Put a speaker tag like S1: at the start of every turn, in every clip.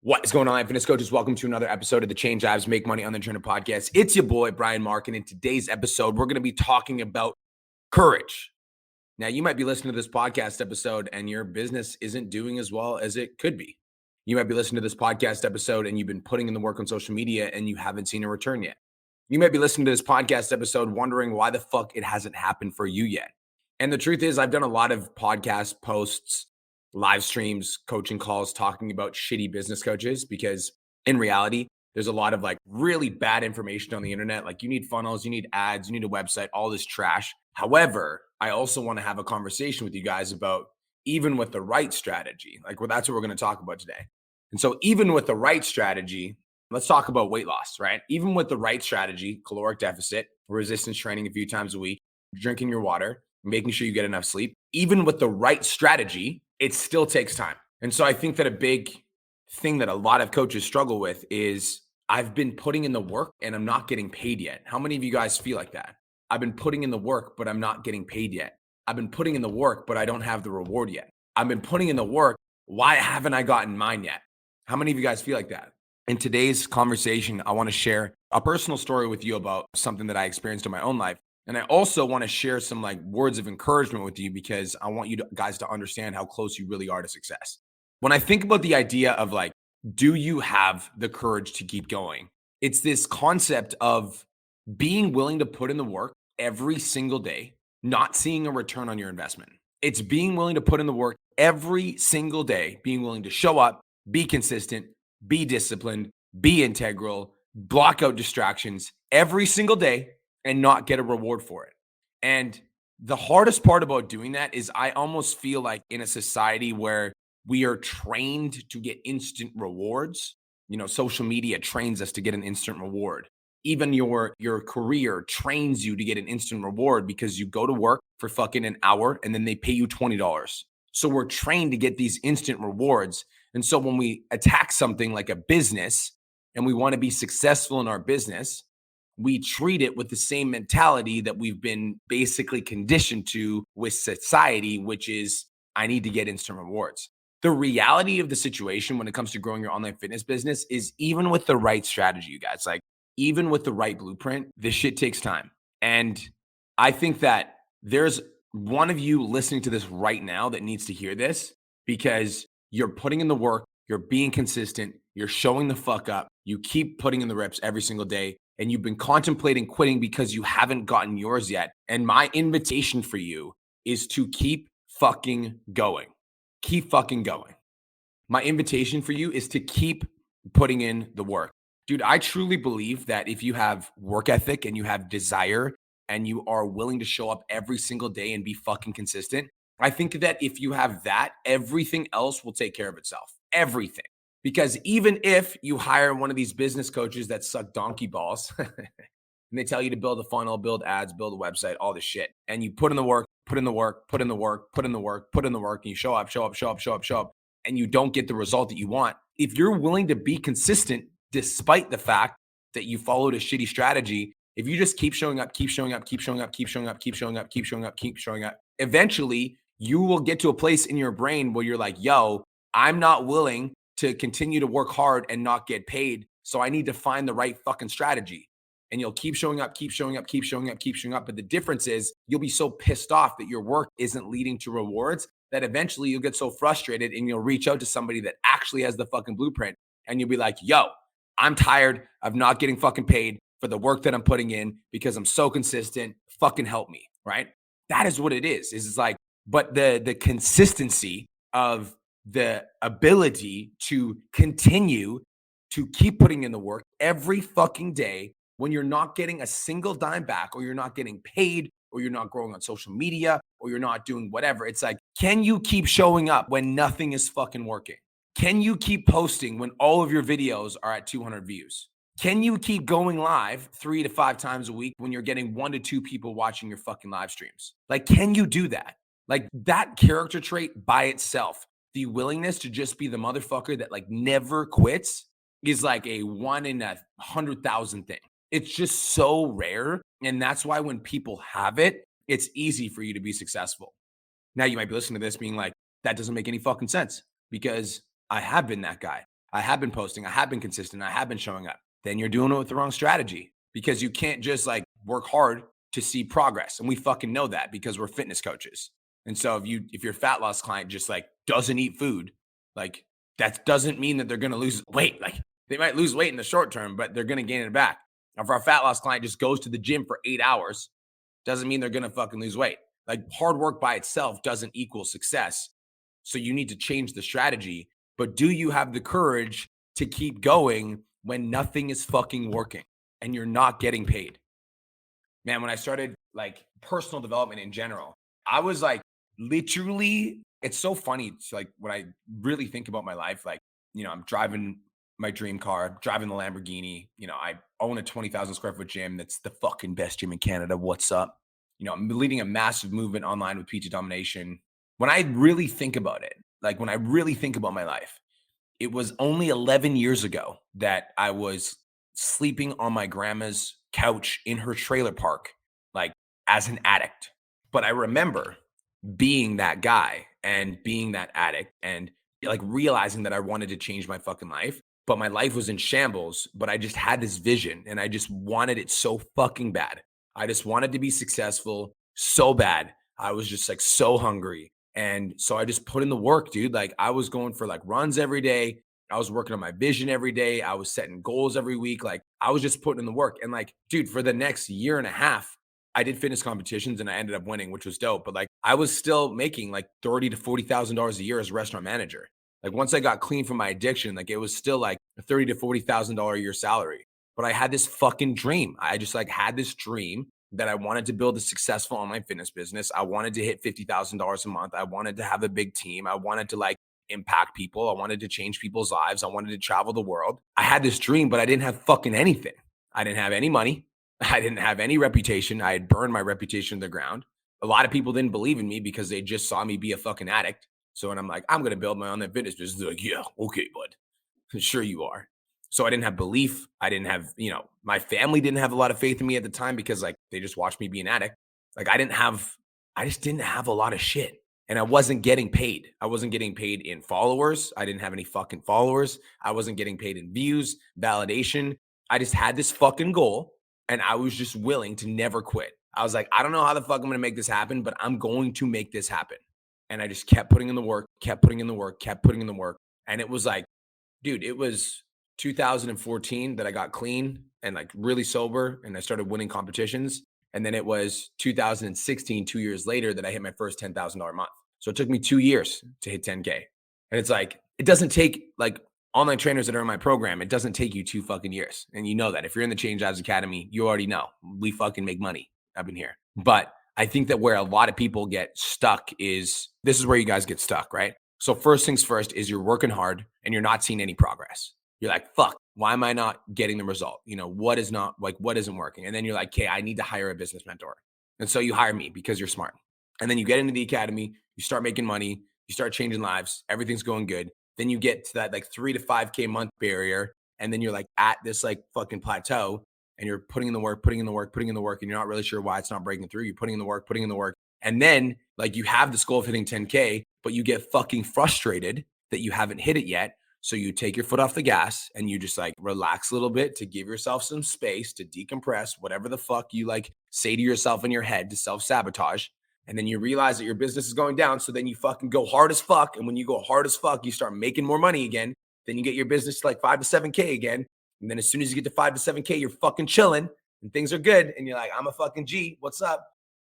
S1: What is going on, fitness coaches? Welcome to another episode of the Change Lives Make Money on the Trainer podcast. It's your boy, Brian Mark, and in today's episode, we're going to be talking about courage. Now, you might be listening to this podcast episode and your business isn't doing as well as it could be. You might be listening to this podcast episode and you've been putting in the work on social media and you haven't seen a return yet. You might be listening to this podcast episode wondering why the fuck it hasn't happened for you yet. And the truth is, I've done a lot of podcast posts, live streams, coaching calls talking about shitty business coaches because in reality, there's a lot of like really bad information on the internet. Like you need funnels, you need ads, you need a website, all this trash. However, I also want to have a conversation with you guys about even with the right strategy, that's what we're going to talk about today. And so even with the right strategy, let's talk about weight loss, right? Even with the right strategy, caloric deficit, resistance training a few times a week, drinking your water, making sure you get enough sleep, even with the right strategy, it still takes time. And so I think that a big thing that a lot of coaches struggle with is I've been putting in the work and I'm not getting paid yet. How many of you guys feel like that? I've been putting in the work, but I'm not getting paid yet. I've been putting in the work, but I don't have the reward yet. I've been putting in the work. Why haven't I gotten mine yet? How many of you guys feel like that? In today's conversation, I want to share a personal story with you about something that I experienced in my own life. And I also want to share some words of encouragement with you because I want you guys to understand how close you really are to success. When I think about the idea of do you have the courage to keep going? It's this concept of being willing to put in the work every single day, not seeing a return on your investment. It's being willing to put in the work every single day, being willing to show up, be consistent, be disciplined, be integral, block out distractions every single day and not get a reward for it. And the hardest part about doing that is I almost feel like in a society where we are trained to get instant rewards, social media trains us to get an instant reward. Even your career trains you to get an instant reward because you go to work for fucking an hour and then they pay you $20. So we're trained to get these instant rewards. And so when we attack something like a business and we want to be successful in our business, we treat it with the same mentality that we've been basically conditioned to with society, which is I need to get instant rewards. The reality of the situation when it comes to growing your online fitness business is even with the right strategy, you guys, even with the right blueprint, this shit takes time. And I think that there's one of you listening to this right now that needs to hear this because you're putting in the work, you're being consistent, you're showing the fuck up, you keep putting in the reps every single day, and you've been contemplating quitting because you haven't gotten yours yet. And my invitation for you is to keep fucking going. Keep fucking going. My invitation for you is to keep putting in the work. Dude, I truly believe that if you have work ethic and you have desire and you are willing to show up every single day and be fucking consistent, I think that if you have that, everything else will take care of itself. Everything. Because even if you hire one of these business coaches that suck donkey balls and they tell you to build a funnel, build ads, build a website, all this shit, and you put in the work, put in the work, put in the work, put in the work, put in the work, and you show up, and you don't get the result that you want. If you're willing to be consistent, despite the fact that you followed a shitty strategy, if you just keep showing up, eventually you will get to a place in your brain where you're like, yo, I'm not willing to continue to work hard and not get paid. So I need to find the right fucking strategy. And you'll keep showing up. But the difference is you'll be so pissed off that your work isn't leading to rewards that eventually you'll get so frustrated and you'll reach out to somebody that actually has the fucking blueprint. And you'll be like, yo, I'm tired of not getting fucking paid for the work that I'm putting in because I'm so consistent. Fucking help me, right? That is what it is. It's like, but the consistency of the ability to continue to keep putting in the work every fucking day when you're not getting a single dime back or you're not getting paid or you're not growing on social media or you're not doing whatever. It's like, can you keep showing up when nothing is fucking working? Can you keep posting when all of your videos are at 200 views? Can you keep going live 3 to 5 times a week when you're getting 1 to 2 people watching your fucking live streams? Can you do that? That character trait by itself, the willingness to just be the motherfucker that never quits is like a 1 in 100,000 thing. It's just so rare. And that's why when people have it, it's easy for you to be successful. Now you might be listening to this being like, that doesn't make any fucking sense because I have been that guy. I have been posting. I have been consistent. I have been showing up. Then you're doing it with the wrong strategy because you can't just like work hard to see progress. And we fucking know that because we're fitness coaches. And so if your fat loss client just like doesn't eat food, like that doesn't mean that they're going to lose weight. Like they might lose weight in the short term, but they're going to gain it back. If our fat loss client just goes to the gym for 8 hours, doesn't mean they're going to fucking lose weight. Like hard work by itself doesn't equal success. So you need to change the strategy. But do you have the courage to keep going when nothing is fucking working and you're not getting paid? Man, when I started like personal development in general, I was like literally, it's so funny. It's like when I really think about my life, like, I'm driving my dream car, driving the Lamborghini. I own a 20,000 square foot gym. That's the fucking best gym in Canada. What's up? I'm leading a massive movement online with PT Domination. When I really think about it, like when I really think about my life, it was only 11 years ago that I was sleeping on my grandma's couch in her trailer park, like as an addict. But I remember being that guy and being that addict and like realizing that I wanted to change my fucking life, but my life was in shambles. But I just had this vision and I just wanted it so fucking bad. I just wanted to be successful so bad. I was just like so hungry. And so I just put in the work, dude. Like I was going for like runs every day. I was working on my vision every day. I was setting goals every week. Like I was just putting in the work. And like, dude, for the next year and a half, I did fitness competitions and I ended up winning, which was dope. But like I was still making like $30,000 to $40,000 a year as a restaurant manager. Like once I got clean from my addiction, like it was still like a $30,000 to $40,000 a year salary. But I had this fucking dream. I just like had this dream that I wanted to build a successful online fitness business. I wanted to hit $50,000 a month. I wanted to have a big team. I wanted to like impact people. I wanted to change people's lives. I wanted to travel the world. I had this dream, but I didn't have fucking anything. I didn't have any money. I didn't have any reputation. I had burned my reputation to the ground. A lot of people didn't believe in me because they just saw me be a fucking addict. So when I'm like, I'm going to build my online fitness business, they're like, yeah, okay, bud. Sure you are. So I didn't have belief. I didn't have, my family didn't have a lot of faith in me at the time because like they just watched me be an addict. Like I just didn't have a lot of shit. And I wasn't getting paid. I wasn't getting paid in followers. I didn't have any fucking followers. I wasn't getting paid in views, validation. I just had this fucking goal and I was just willing to never quit. I was like, I don't know how the fuck I'm going to make this happen, but I'm going to make this happen. And I just kept putting in the work, kept putting in the work, kept putting in the work. And it was like, dude, it was 2014 that I got clean and like really sober and I started winning competitions. And then it was 2016, 2 years later, that I hit my first $10,000 month. So it took me 2 years to hit 10K. And it's like, it doesn't take like online trainers that are in my program. It doesn't take you 2 fucking years. And you know that if you're in the Change Lives Academy, you already know we fucking make money. I've been here. But I think that where a lot of people get stuck is this is where you guys get stuck, right? So first things first is you're working hard and you're not seeing any progress. You're like, fuck, why am I not getting the result? What isn't working? And then you're like, okay, I need to hire a business mentor. And so you hire me because you're smart. And then you get into the academy, you start making money, you start changing lives, everything's going good. Then you get to that like 3 to 5K month barrier. And then you're like at this like fucking plateau and you're putting in the work, and you're not really sure why it's not breaking through. You're putting in the work. And then like you have this goal of hitting 10K, but you get fucking frustrated that you haven't hit it yet. So you take your foot off the gas and you just like relax a little bit to give yourself some space to decompress, whatever the fuck you like say to yourself in your head to self-sabotage. And then you realize that your business is going down. So then you fucking go hard as fuck. And when you go hard as fuck, you start making more money again. Then you get your business to like 5 to 7K again. And then as soon as you get to 5 to 7K, you're fucking chilling and things are good. And you're like, I'm a fucking G. What's up?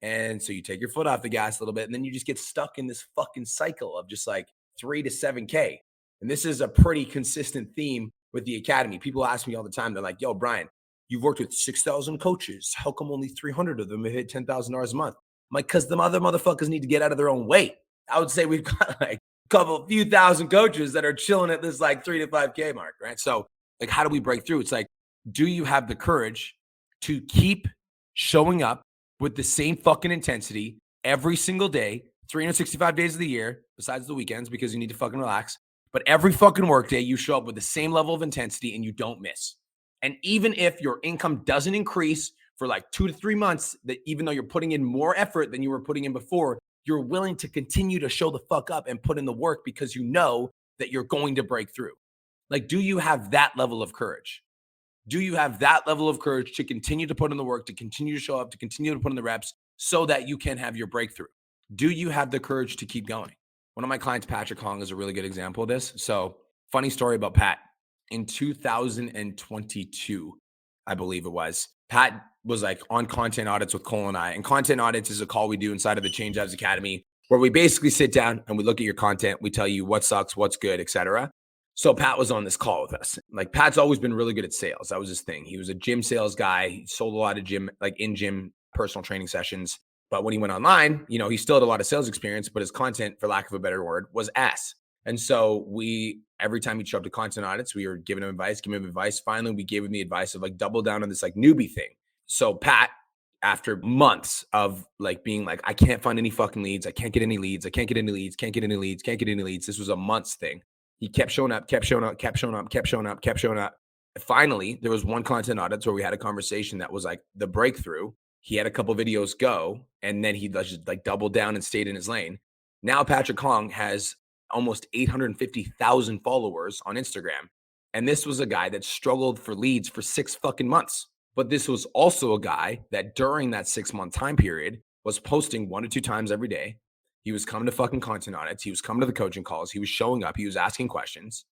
S1: And so you take your foot off the gas a little bit. And then you just get stuck in this fucking cycle of just like 3 to 7K. And this is a pretty consistent theme with the academy. People ask me all the time. They're like, yo, Brian, you've worked with 6,000 coaches. How come only 300 of them have hit $10,000 a month? I'm like, because the other motherfuckers need to get out of their own way. I would say we've got like a few thousand coaches that are chilling at this like 3 to 5K mark, right? So like, how do we break through? It's like, do you have the courage to keep showing up with the same fucking intensity every single day, 365 days of the year, besides the weekends, because you need to fucking relax. But every fucking workday, you show up with the same level of intensity and you don't miss. And even if your income doesn't increase for like 2 to 3 months, that even though you're putting in more effort than you were putting in before, you're willing to continue to show the fuck up and put in the work because you know that you're going to break through. Like, do you have that level of courage? Do you have that level of courage to continue to put in the work, to continue to show up, to continue to put in the reps so that you can have your breakthrough? Do you have the courage to keep going? One of my clients, Patrick Hong, is a really good example of this. So, funny story about Pat. In 2022, I believe it was, Pat was like on content audits with Cole and I. And content audits is a call we do inside of the Change Lives Academy where we basically sit down and we look at your content. We tell you what sucks, what's good, etc. So Pat was on this call with us. Like, Pat's always been really good at sales. That was his thing. He was a gym sales guy. He sold a lot of gym, like in-gym personal training sessions. But when he went online, he still had a lot of sales experience, but his content, for lack of a better word, was ass. And so every time he'd show up to content audits, we were giving him advice. Finally, we gave him the advice of like double down on this like newbie thing. So Pat, after months of like being like, I can't find any fucking leads. I can't get any leads. Can't get any leads. This was a months thing. He kept showing up. Finally, there was one content audit where we had a conversation that was like the breakthrough. He had a couple videos go, and then he just like doubled down and stayed in his lane. Now Patrick Hong has almost 850,000 followers on Instagram. And this was a guy that struggled for leads for 6 fucking months. But this was also a guy that during that 6-month time period was posting 1 to 2 times every day. He was coming to fucking content audits. He was coming to the coaching calls. He was showing up. He was asking questions.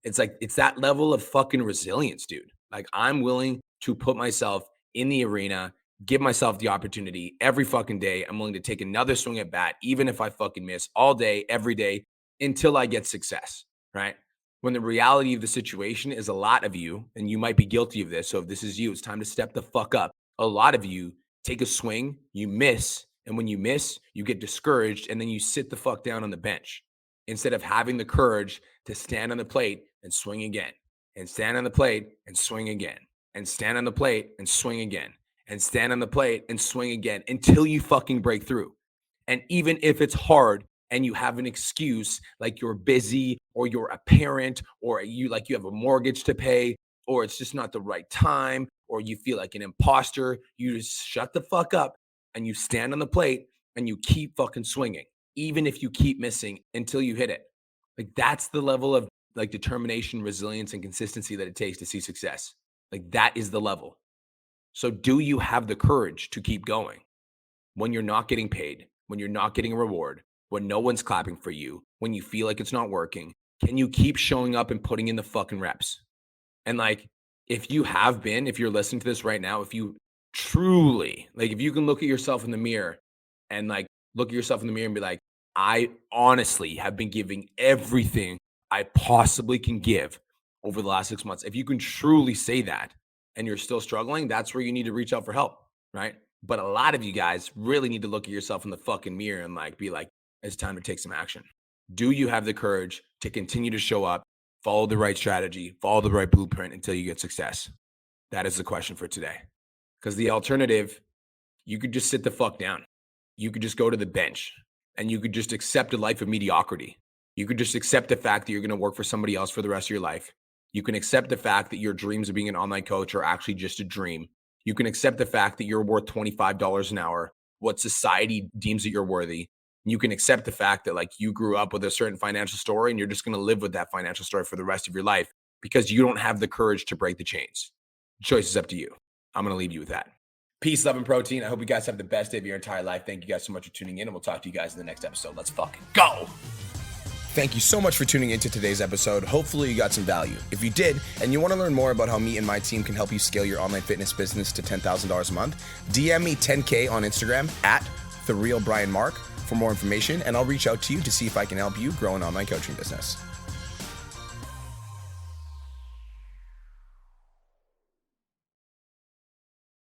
S1: It's like, it's that level of fucking resilience, dude. Like, I'm willing to put myself in the arena, give myself the opportunity every fucking day. I'm willing to take another swing at bat, even if I fucking miss all day, every day, until I get success, right? When the reality of the situation is a lot of you, and you might be guilty of this. So if this is you, it's time to step the fuck up. A lot of you take a swing, you miss. And when you miss, you get discouraged, and then you sit the fuck down on the bench instead of having the courage to stand on the plate and swing again, and stand on the plate and swing again, and stand on the plate and swing again, and stand on the plate and swing again until you fucking break through. And even if it's hard and you have an excuse like you're busy or you're a parent or you have a mortgage to pay or it's just not the right time or you feel like an imposter, you just shut the fuck up and you stand on the plate and you keep fucking swinging, even if you keep missing until you hit it. Like, that's the level of like determination, resilience, and consistency that it takes to see success. Like, that is the level. So do you have the courage to keep going when you're not getting paid, when you're not getting a reward, when no one's clapping for you, when you feel like it's not working? Can you keep showing up and putting in the fucking reps? And like, if you're listening to this right now, if you truly, like, if you can look at yourself in the mirror and like look at yourself in the mirror and be like, I honestly have been giving everything I possibly can give over the last 6 months. If you can truly say that and you're still struggling, that's where you need to reach out for help, right? But a lot of you guys really need to look at yourself in the fucking mirror and like be like, it's time to take some action. Do you have the courage to continue to show up, follow the right strategy, follow the right blueprint until you get success? That is the question for today. Because the alternative, you could just sit the fuck down. You could just go to the bench and you could just accept a life of mediocrity. You could just accept the fact that you're going to work for somebody else for the rest of your life. You can accept the fact that your dreams of being an online coach are actually just a dream. You can accept the fact that you're worth $25 an hour, what society deems that you're worthy. You can accept the fact that like you grew up with a certain financial story and you're just going to live with that financial story for the rest of your life because you don't have the courage to break the chains. The choice is up to you. I'm going to leave you with that. Peace, love, and protein. I hope you guys have the best day of your entire life. Thank you guys so much for tuning in, and we'll talk to you guys in the next episode. Let's fucking go. Thank you so much for tuning into today's episode. Hopefully you got some value. If you did, and you want to learn more about how me and my team can help you scale your online fitness business to $10,000 a month, DM me 10K on Instagram at TheRealBrianMark for more information, and I'll reach out to you to see if I can help you grow an online coaching business.